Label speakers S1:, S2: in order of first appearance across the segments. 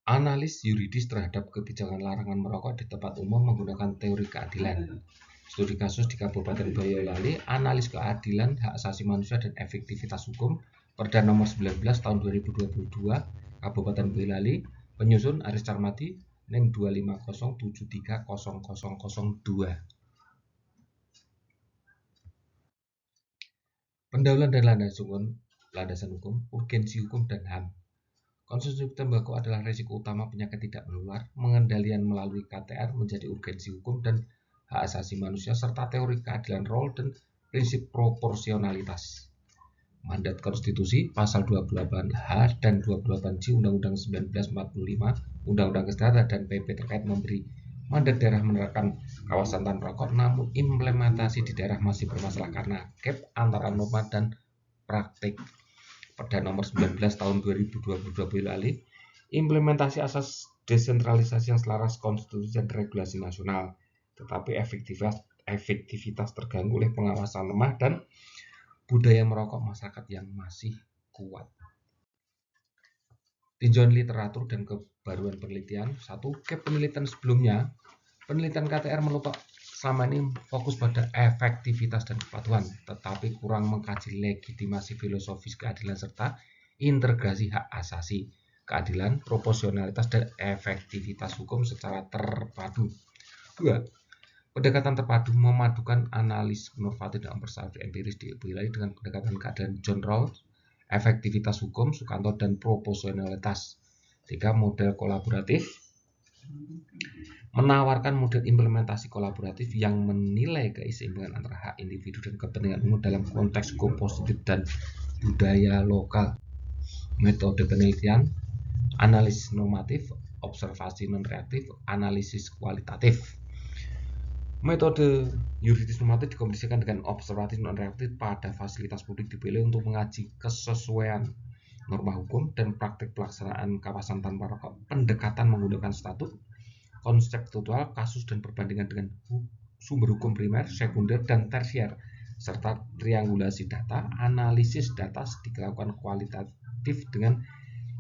S1: Analis yuridis terhadap kebijakan larangan merokok di tempat umum menggunakan teori keadilan. Studi kasus di Kabupaten Boyolali, analis keadilan, hak asasi manusia dan efektivitas hukum, Perda nomor 19 tahun 2022, Kabupaten Boyolali, penyusun Aris Carmadi, NIM 250730002. Pendahuluan dan landasan hukum, urgensi hukum dan HAM. Konsumsi tembakau adalah risiko utama penyakit tidak menular, pengendalian melalui KTR menjadi urgensi hukum dan hak asasi manusia, serta teori keadilan role dan prinsip proporsionalitas. Mandat konstitusi, pasal 28H dan 28J Undang-Undang 1945, Undang-Undang Kesehatan dan PP terkait memberi mandat daerah menerapkan kawasan tanpa rokok, namun implementasi di daerah masih bermasalah karena gap antara norma dan praktik. Perda nomor 19 tahun 2022 Boyolali, implementasi asas desentralisasi yang selaras konstitusi dan regulasi nasional, tetapi efektivitas terganggu oleh pengawasan lemah dan budaya merokok masyarakat yang masih kuat. Tinjauan literatur dan kebaruan penelitian. 1. Gap penelitian sebelumnya, penelitian KTR melupak selama ini fokus pada efektivitas dan kepatuhan, tetapi kurang mengkaji legitimasi filosofis keadilan serta integrasi hak asasi, keadilan, proporsionalitas, dan efektivitas hukum secara terpadu. 2. Pendekatan terpadu memadukan analis normatif dan observasi empiris di Boyolali dengan pendekatan keadilan John Rawls, efektivitas hukum Sukanto, dan proporsionalitas. 3. Model kolaboratif menawarkan model implementasi kolaboratif yang menilai keseimbangan antara hak individu dan kepentingan umum dalam konteks hukum positif dan budaya lokal. Metode penelitian, analisis normatif, observasi non-reaktif, analisis kualitatif. Metode yuridis normatif dikombinasikan dengan observatif non-reaktif pada fasilitas publik dipilih untuk mengaji kesesuaian norma hukum dan praktik pelaksanaan kawasan tanpa rokok. Pendekatan menggunakan statut, konseptual, kasus dan perbandingan dengan sumber hukum primer, sekunder, dan tersier, serta triangulasi data, analisis data dilakukan kualitatif dengan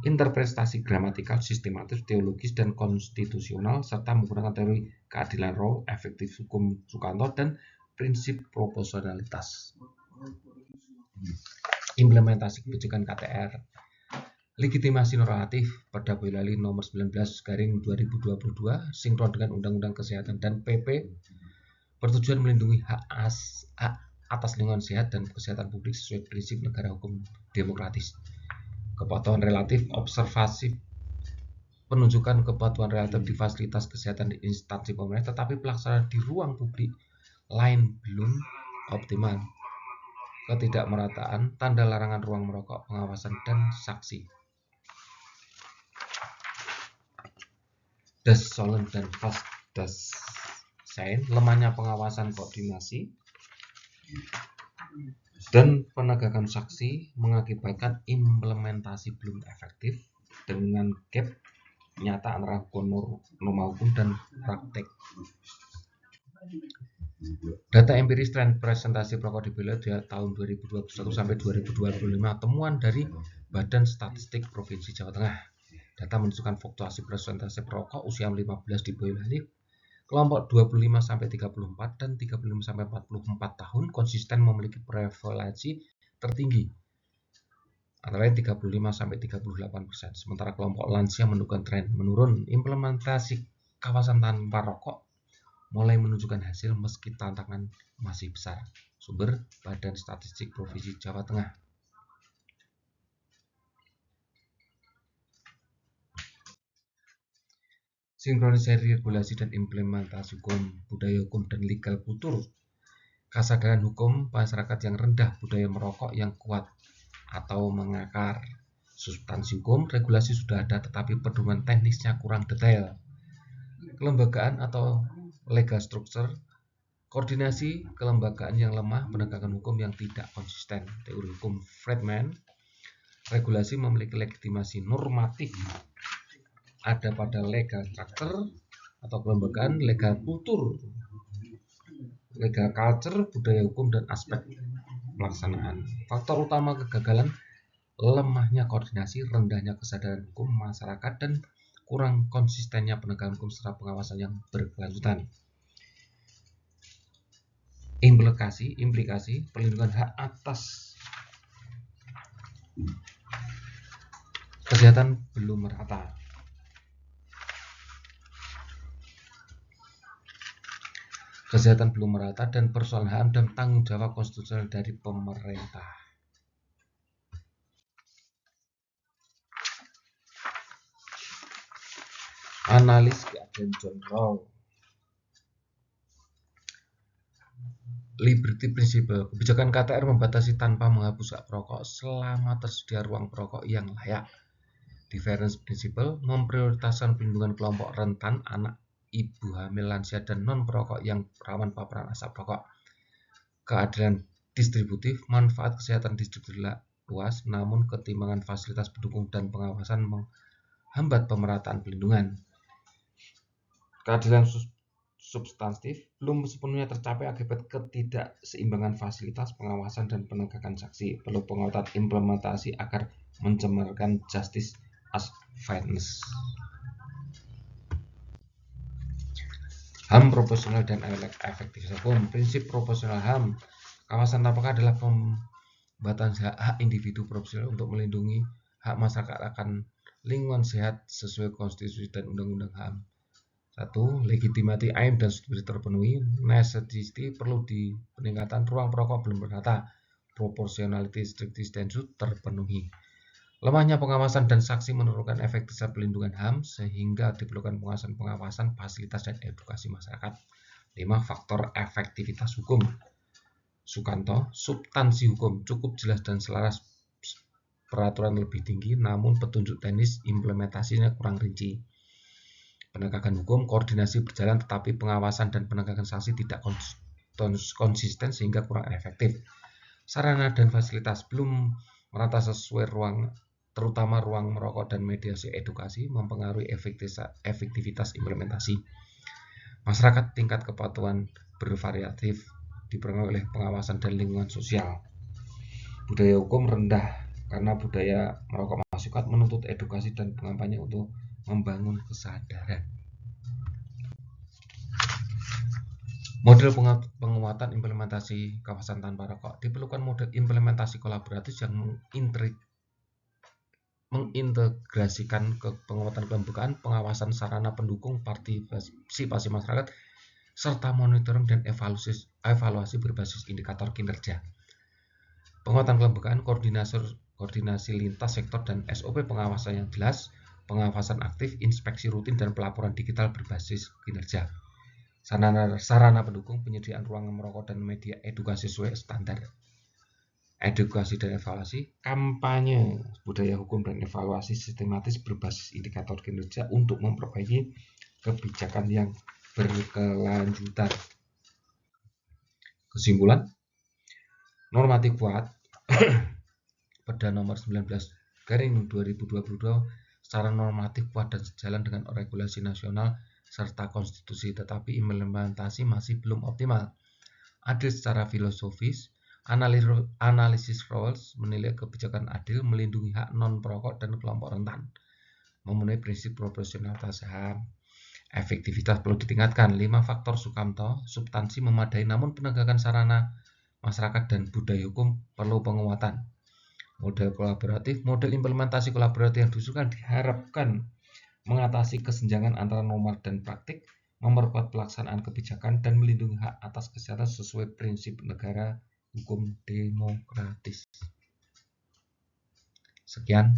S1: interpretasi gramatikal, sistematis, teologis, dan konstitusional, serta menggunakan teori keadilan Rowe, efektif hukum Sukanto, dan prinsip proporsionalitas. Implementasi kebijakan KTR. Legitimasi normatif Perda Boyolali nomor 19/2022 sinkron dengan Undang-Undang Kesehatan dan PP bertujuan melindungi hak atas lingkungan sehat dan kesehatan publik sesuai prinsip negara hukum demokratis. Kepatuhan relatif observasi penunjukan kepatuhan relatif di fasilitas kesehatan di instansi pemerintah, tetapi pelaksanaan di ruang publik lain belum optimal. Ketidakmerataan, tanda larangan ruang merokok, pengawasan, dan saksi. Das Solent dan Das Sein, lemahnya pengawasan koordinasi dan penegakan saksi mengakibatkan implementasi belum efektif dengan gap nyata antara norma hukum dan praktek. Data empiris tren presentasi perokok di Boyolali tahun 2021 sampai 2025, temuan dari Badan Statistik Provinsi Jawa Tengah. Data menunjukkan fluktuasi presentasi perokok usia 15 di Boyolali, kelompok 25 sampai 34 dan 35 sampai 44 tahun konsisten memiliki prevalensi tertinggi, antara 35 sampai 38%. Sementara kelompok lansia menunjukkan tren menurun. Implementasi kawasan tanpa rokok mulai menunjukkan hasil meski tantangan masih besar. Sumber Badan Statistik Provinsi Jawa Tengah. Sinkronisasi regulasi dan implementasi hukum, budaya hukum, dan legal kultur. Kesadaran hukum masyarakat yang rendah, budaya merokok yang kuat atau mengakar. Substansi hukum, regulasi sudah ada tetapi pedoman teknisnya kurang detail. Kelembagaan atau legal structure, koordinasi kelembagaan yang lemah, penegakan hukum yang tidak konsisten. Teori hukum Friedman, regulasi memiliki legitimasi normatif ada pada legal structure atau kelembagaan, legal kultur, legal culture, budaya hukum, dan aspek pelaksanaan. Faktor utama kegagalan, lemahnya koordinasi, rendahnya kesadaran hukum masyarakat, dan kurang konsistennya penegakan hukum serta pengawasan yang berkelanjutan. Implikasi perlindungan hak atas kesehatan belum merata. Kesehatan belum merata dan persoalan HAM dan tanggung jawab konstitusional dari pemerintah. Analis keadaan John Rawls. Liberty Principle. Kebijakan KTR membatasi tanpa menghapus hak perokok selama tersedia ruang perokok yang layak. Deference Principle memprioritaskan perlindungan kelompok rentan, anak, ibu hamil, lansia, dan non-perokok yang rawan paparan asap rokok. Keadilan distributif, manfaat kesehatan distributif luas, namun ketimbangan fasilitas pendukung dan pengawasan menghambat pemerataan perlindungan. Keadilan substantif belum sepenuhnya tercapai akibat ketidakseimbangan fasilitas, pengawasan, dan penegakan sanksi. Perlu penguatan implementasi agar mencemarkan justice as fairness. HAM proporsional dan efektif hukum. Prinsip proporsional HAM. Kawasan tanpa adalah pembatasan hak individu proporsional untuk melindungi hak masyarakat akan lingkungan sehat sesuai konstitusi dan undang-undang HAM. 1. Legitimati aim dan subsidi terpenuhi. Necessity perlu di peningkatan ruang perokok belum merata. Proportionality, strictness, dan terpenuhi. Lemahnya pengawasan dan saksi menurunkan efektivitas pelindungan HAM sehingga diperlukan pengawasan, fasilitas, dan edukasi masyarakat. 5. Faktor efektivitas hukum. Sukanto, substansi hukum cukup jelas dan selaras peraturan lebih tinggi, namun petunjuk teknis implementasinya kurang rinci. Penegakan hukum, koordinasi berjalan tetapi pengawasan dan penegakan sanksi tidak konsisten sehingga kurang efektif. Sarana dan fasilitas belum merata sesuai ruang, terutama ruang merokok dan mediasi edukasi mempengaruhi efektivitas implementasi. Masyarakat tingkat kepatuhan bervariatif dipengaruhi oleh pengawasan dan lingkungan sosial. Budaya hukum rendah karena budaya merokok masih kuat menuntut edukasi dan kampanye untuk membangun kesadaran. Model penguatan implementasi kawasan tanpa rokok. Diperlukan model implementasi kolaboratif yang mengintegrasikan ke penguatan kelembagaan, pengawasan sarana pendukung, partisipasi masyarakat, serta monitoring dan evaluasi berbasis indikator kinerja. Penguatan kelembagaan, koordinasi lintas sektor dan SOP pengawasan yang jelas, pengawasan aktif, inspeksi rutin, dan pelaporan digital berbasis kinerja. Sarana pendukung, penyediaan ruang merokok dan media edukasi sesuai standar. Edukasi dan evaluasi, kampanye budaya hukum dan evaluasi sistematis berbasis indikator kinerja untuk memperbaiki kebijakan yang berkelanjutan. Kesimpulan, normatif kuat Perda nomor 19/2022 secara normatif kuat dan sejalan dengan regulasi nasional serta konstitusi, tetapi implementasi masih belum optimal. Adil secara filosofis, analisis Rawls menilai kebijakan adil melindungi hak non-perokok dan kelompok rentan, memenuhi prinsip proporsionalitas HAM. Efektivitas perlu ditingkatkan. 5 faktor Sukamto, substansi memadai namun penegakan sarana masyarakat dan budaya hukum perlu penguatan. Model kolaboratif, model implementasi kolaboratif yang diusulkan diharapkan mengatasi kesenjangan antara norma dan praktik, memperkuat pelaksanaan kebijakan, dan melindungi hak atas kesehatan sesuai prinsip negara hukum demokratis. Sekian.